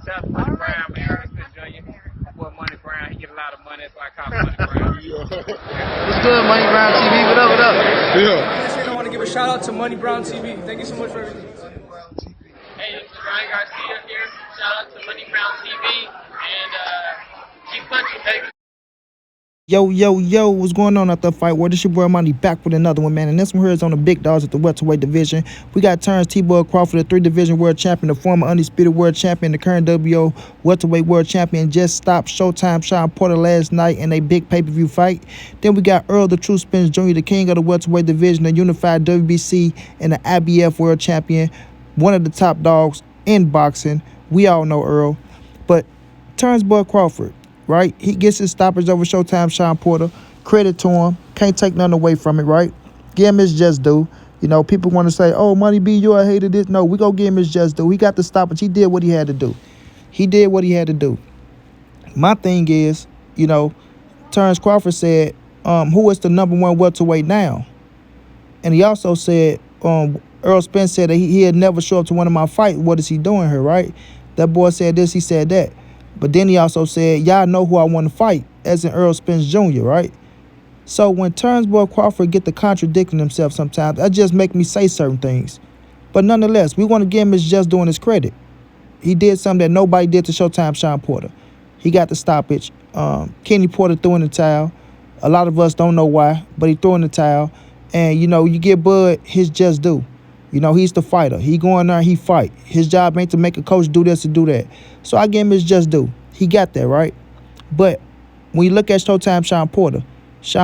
Shout out to Money Brown, man. Errol Spence Jr. Boy, Money Brown, he get a lot of money, that's why I call him Money Brown. What's good, Money Brown TV? What up, what up? Yeah. I want to give a shout out to Money Brown TV. Thank you so much for everything. Hey, this is Ryan Garcia here. Shout out to Money Brown TV. And keep punching, baby. Yo, what's going on out the fight world? This your boy Money back with another one, man. And this one here is on the big dogs at the welterweight division. We got Terence Crawford, the 3-division world champion, the former undisputed world champion, the current WO welterweight world champion. Just stopped Showtime Sean Porter last night in a big pay-per-view fight. Then we got Errol, the True Spence Jr., the king of the welterweight division, the unified WBC and the IBF world champion, one of the top dogs in boxing. We all know Errol. But Terence Crawford, right? He gets his stoppage over Showtime Sean Porter. Credit to him. Can't take nothing away from it, right? Give him his just due. You know, people want to say, oh, Money B, you a hater this. No, we go give him his just due. He got the stoppage. He did what he had to do. He did what he had to do. My thing is, you know, Terence Crawford said, who is the #1 welterweight now? And he also said, Errol Spence said that he had never show up to one of my fights. What is he doing here, right? That boy said this, he said that. But then he also said, y'all know who I want to fight, as in Errol Spence Jr., right? So when Terence Crawford get to contradicting himself sometimes, that just make me say certain things. But nonetheless, we want to give him his just doing his credit. He did something that nobody did to Showtime Sean Porter. He got the stoppage. Kenny Porter threw in the towel. A lot of us don't know why, but he threw in the towel. And, you know, you give Bud his just due. You know, he's the fighter. He go in there, he fight. His job ain't to make a coach do this or do that. So I give him his just due. He got that, right? But when you look at Showtime Sean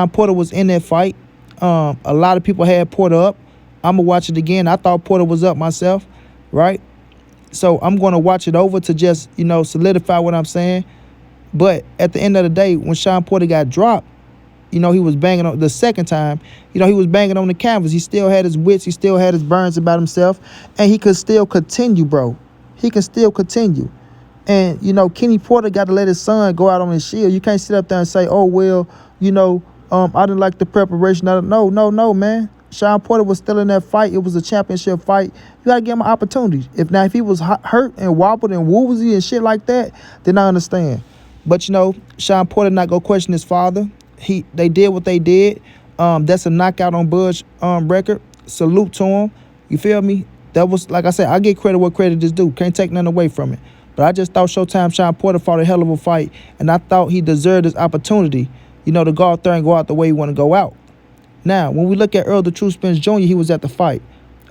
Porter was in that fight. A lot of people had Porter up. I'm going to watch it again. I thought Porter was up myself, right? So I'm going to watch it over to just, you know, solidify what I'm saying. But at the end of the day, when Sean Porter got dropped, you know, he was banging on the second time. You know, he was banging on the canvas. He still had his wits. He still had his burns about himself. And he could still continue, bro. He can still continue. And, you know, Kenny Porter got to let his son go out on his shield. You can't sit up there and say, oh, well, you know, I didn't like the preparation. No, man. Sean Porter was still in that fight. It was a championship fight. You got to give him an opportunity. If he was hurt and wobbled and woozy and shit like that, then I understand. But, you know, Sean Porter not going to question his father. They did what they did. That's a knockout on Bud's record. Salute to him. You feel me? That was, like I said, I get credit where credit is due. Can't take nothing away from it. But I just thought Showtime Sean Porter fought a hell of a fight, and I thought he deserved this opportunity, you know, to go out there and go out the way he want to go out. Now, when we look at Errol, the True Spence Jr., he was at the fight.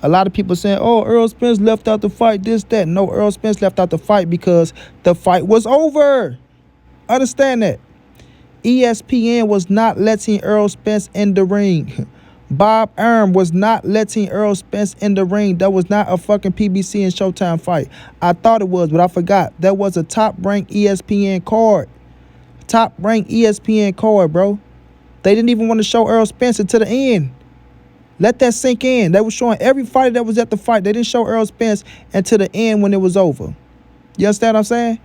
A lot of people saying, oh, Errol Spence left out the fight, this, that. No, Errol Spence left out the fight because the fight was over. Understand that. ESPN was not letting Errol Spence in the ring. Bob Arum was not letting Errol Spence in the ring. That was not a fucking PBC and Showtime fight. I thought it was, but I forgot. That was a top-ranked ESPN card. Top-ranked ESPN card, bro. They didn't even want to show Errol Spence until the end. Let that sink in. They were showing every fighter that was at the fight. They didn't show Errol Spence until the end when it was over. You understand what I'm saying?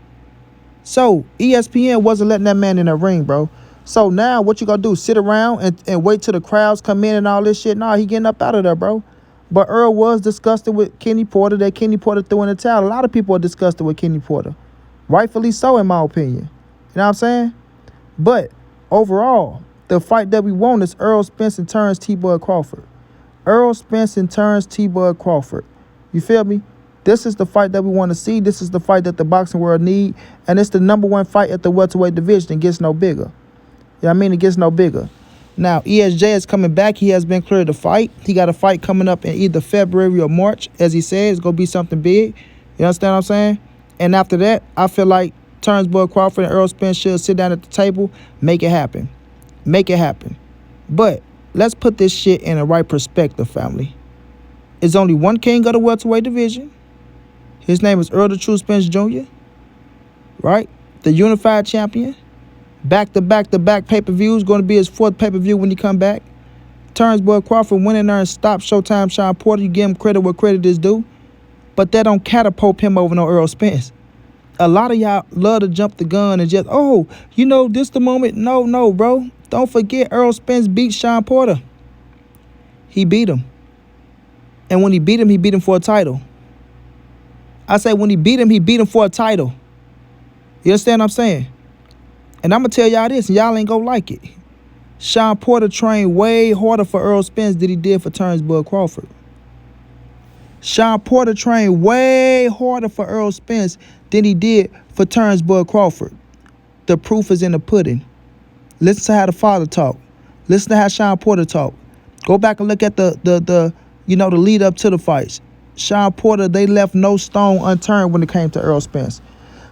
So, ESPN wasn't letting that man in the ring, bro. So now what you gonna do? Sit around and wait till the crowds come in and all this shit? Nah, he getting up out of there, bro. But Errol was disgusted with Kenny Porter, that Kenny Porter threw in the towel. A lot of people are disgusted with Kenny Porter. Rightfully so, in my opinion. You know what I'm saying? But overall, the fight that we want is Errol Spence and Terence Crawford. Errol Spence and Terence Crawford. You feel me? This is the fight that we want to see. This is the fight that the boxing world need. And it's the #1 fight at the welterweight division. It gets no bigger. Yeah, I mean, it gets no bigger. Now, ESJ is coming back. He has been cleared to fight. He got a fight coming up in either February or March. As he said, it's going to be something big. You understand what I'm saying? And after that, I feel like Terence Crawford and Errol Spence should sit down at the table, make it happen. Make it happen. But let's put this shit in the right perspective, family. There's only one king of the welterweight division. His name is Errol the True Spence Jr., right? The unified champion. Back-to-back pay-per-views. Going to be his 4th pay-per-view when he come back. Terence Crawford went in there and stopped Showtime Sean Porter. You give him credit where credit is due. But that don't catapult him over no Errol Spence. A lot of y'all love to jump the gun and just, oh, you know, this the moment. No, bro. Don't forget Errol Spence beat Sean Porter. He beat him. And when he beat him for a title. I say when he beat him for a title. You understand what I'm saying? And I'm going to tell y'all this, and y'all ain't going to like it. Sean Porter trained way harder for Errol Spence than he did for Terence Crawford. Sean Porter trained way harder for Errol Spence than he did for Terence Crawford. The proof is in the pudding. Listen to how the father talk. Listen to how Sean Porter talk. Go back and look at the lead up to the fights. Sean Porter, they left no stone unturned when it came to Errol Spence.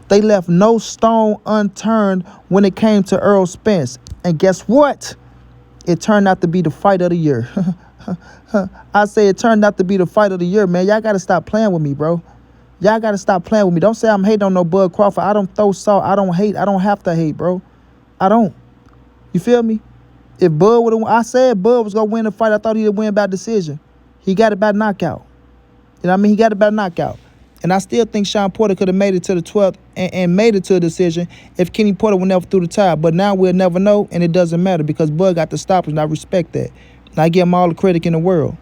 They left no stone unturned when it came to Errol Spence. And guess what? It turned out to be the fight of the year. I say it turned out to be the fight of the year, man. Y'all got to stop playing with me, bro. Y'all got to stop playing with me. Don't say I'm hating on no Bud Crawford. I don't throw salt. I don't hate. I don't have to hate, bro. I don't. You feel me? If Bud would have, I said Bud was going to win the fight. I thought he'd win by decision. He got it by knockout. You know what I mean? He got it by knockout. And I still think Sean Porter could have made it to the 12th and made it to a decision if Kenny Porter would never threw the tie. But now we'll never know, and it doesn't matter because Bud got the stoppage, and I respect that. And I give him all the credit in the world.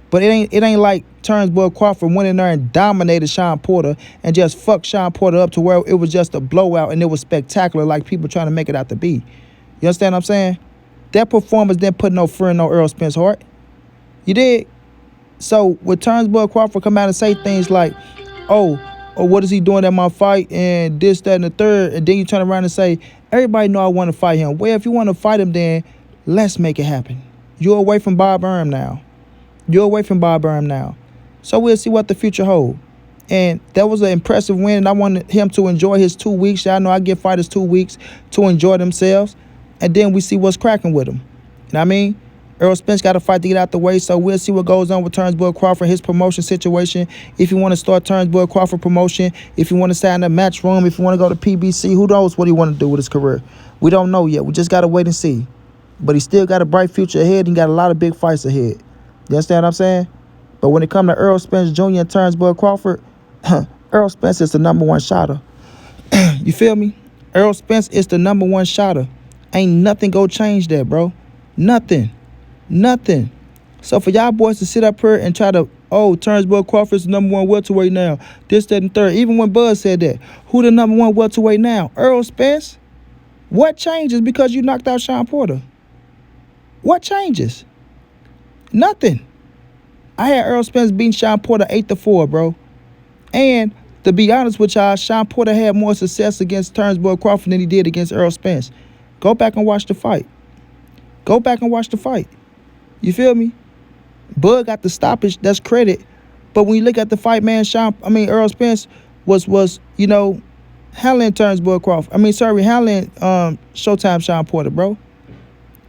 But it ain't like Terence Crawford went in there and dominated Sean Porter and just fucked Sean Porter up to where it was just a blowout and it was spectacular like people trying to make it out to be. You understand what I'm saying? That performance didn't put no fear in no Errol Spence's heart. You did? So when Terence Crawford come out and say things like, oh, what is he doing at my fight and this, that, and the third, and then you turn around and say, everybody know I want to fight him. Well, if you want to fight him, then let's make it happen. You're away from Bob Arum now. You're away from Bob Arum now. So we'll see what the future holds. And that was an impressive win, and I wanted him to enjoy his 2 weeks. Y'all know I give fighters 2 weeks to enjoy themselves, and then we see what's cracking with them. You know what I mean? Errol Spence got a fight to get out the way, so we'll see what goes on with Terence Crawford, his promotion situation. If you want to start Terence Crawford promotion, if you want to stay in the match room, if you want to go to PBC, who knows what he want to do with his career. We don't know yet. We just got to wait and see. But he still got a bright future ahead. He got a lot of big fights ahead. You understand what I'm saying? But when it comes to Errol Spence Jr. and Terence Crawford, Errol Spence is the number one shotter. You feel me? Errol Spence is the number one shotter. Ain't nothing go change that, bro. Nothing. Nothing. So for y'all boys to sit up here and try to, Terence Crawford is the number one welterweight now. This, that, and third. Even when Bud said that. Who the number one welterweight now? Errol Spence? What changes because you knocked out Sean Porter? What changes? Nothing. I had Errol Spence beating Sean Porter 8-4, bro. And to be honest with y'all, Sean Porter had more success against Terence Crawford than he did against Errol Spence. Go back and watch the fight. Go back and watch the fight. You feel me? Bud got the stoppage. That's credit. But when you look at the fight, man, Errol Spence was handling Terence Crawford. Handling Showtime Sean Porter, bro.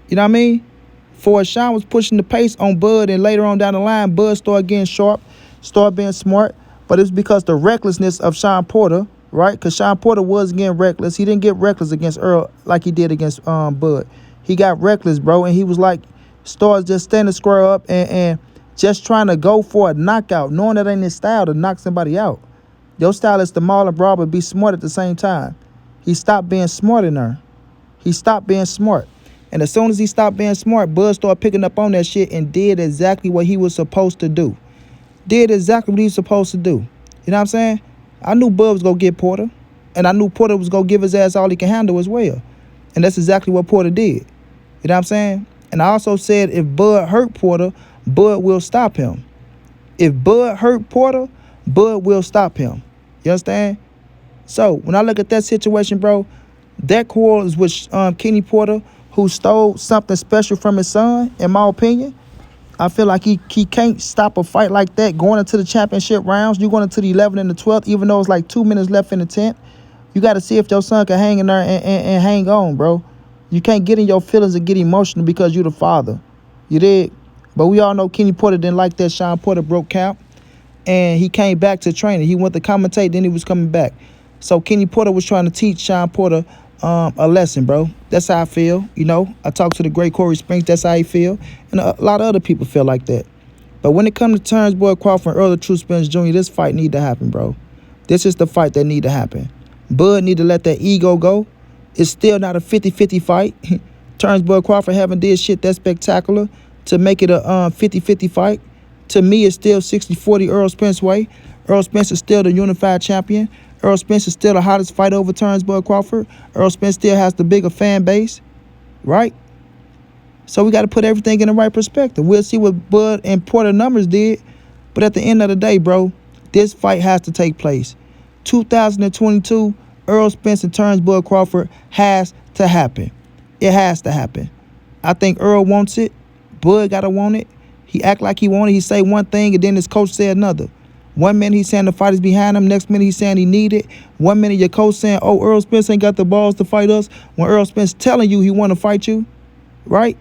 You know what I mean? For Sean was pushing the pace on Bud, and later on down the line, Bud started getting sharp, started being smart. But it's because the recklessness of Sean Porter, right? Because Sean Porter was getting reckless. He didn't get reckless against Errol like he did against Bud. He got reckless, bro, and he was like, starts just standing square up and just trying to go for a knockout, knowing that ain't his style to knock somebody out. Your style is to maul and brawl, but be smart at the same time. He stopped being smart in there. He stopped being smart. And as soon as he stopped being smart, Bud started picking up on that shit and did exactly what he was supposed to do. Did exactly what he was supposed to do. You know what I'm saying? I knew Bud was going to get Porter, and I knew Porter was going to give his ass all he can handle as well. And that's exactly what Porter did. You know what I'm saying? And I also said if Bud hurt Porter, Bud will stop him. If Bud hurt Porter, Bud will stop him. You understand? So when I look at that situation, bro, that quarrel is with Kenny Porter, who stole something special from his son, in my opinion. I feel like he can't stop a fight like that going into the championship rounds. You going into the 11th and the 12th, even though it's like 2 minutes left in the 10th. You got to see if your son can hang in there and hang on, bro. You can't get in your feelings and get emotional because you're the father. You did. But we all know Kenny Porter didn't like that. Sean Porter broke camp, and he came back to training. He went to commentate, then he was coming back. So Kenny Porter was trying to teach Sean Porter a lesson, bro. That's how I feel. I talked to the great Corey Spence. That's how he feel. And a lot of other people feel like that. But when it comes to Terence Crawford and Errol True Spence Jr., this fight need to happen, bro. This is the fight that need to happen. Bud need to let that ego go. It's still not a 50-50 fight. Terence Crawford haven't did shit that spectacular to make it a 50-50 fight. To me, it's still 60-40 Errol Spence way. Errol Spence is still the unified champion. Errol Spence is still the hottest fight over Terence Bud Crawford. Errol Spence still has the bigger fan base, right? So we got to put everything in the right perspective. We'll see what Bud and Porter numbers did, but at the end of the day, bro, this fight has to take place. 2022, Errol Spence and Terence Bud Crawford has to happen. It has to happen. I think Errol wants it. Bud got to want it. He act like he want it. He say one thing, and then his coach say another. 1 minute he's saying the fight is behind him. Next minute he's saying he need it. 1 minute your coach saying, oh, Errol Spence ain't got the balls to fight us, when Errol Spence telling you he want to fight you, right?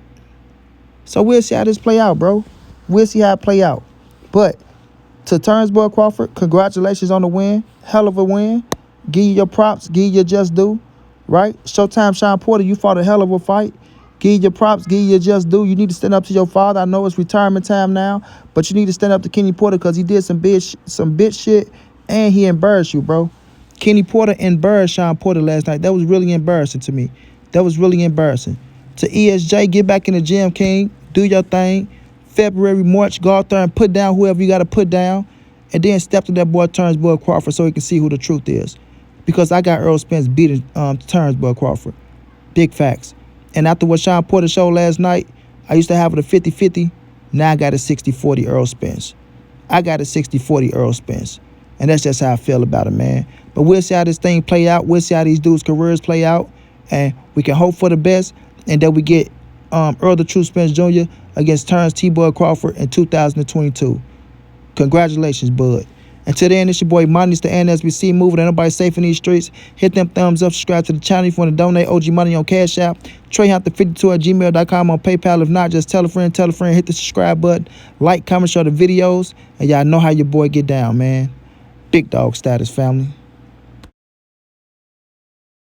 So we'll see how this play out, bro. We'll see how it play out. But to Terence Bud Crawford, congratulations on the win. Hell of a win. Give you your props. Give you your just due, right? Showtime Sean Porter, you fought a hell of a fight. Give you your props, give you your just due. You need to stand up to your father. I know it's retirement time now, but you need to stand up to Kenny Porter because he did some bitch shit, and he embarrassed you, bro. Kenny Porter embarrassed Sean Porter last night. That was really embarrassing to me. That was really embarrassing. To ESJ, get back in the gym, King. Do your thing. February, March, go out there and put down whoever you got to put down, and then step to that boy Terence Bud Crawford so he can see who the truth is. Because I got Errol Spence beating Terence Bud Crawford. Big facts. And after what Sean Porter showed last night, I used to have it a 50-50. Now I got a 60-40 Errol Spence. I got a 60-40 Errol Spence. And that's just how I feel about it, man. But we'll see how this thing play out. We'll see how these dudes' careers play out. And we can hope for the best. And that we get Errol the True Spence Jr. against Terence T. Bud Crawford in 2022. Congratulations, Bud. Until then, it's your boy Money. It's the NSBC moving. Ain't nobody safe in these streets. Hit them thumbs up. Subscribe to the channel if you want to donate OG Money on Cash App. TreyHunter52@gmail.com on PayPal. If not, just tell a friend. Hit the subscribe button. Like, comment, share the videos. And y'all know how your boy get down, man. Big dog status, family.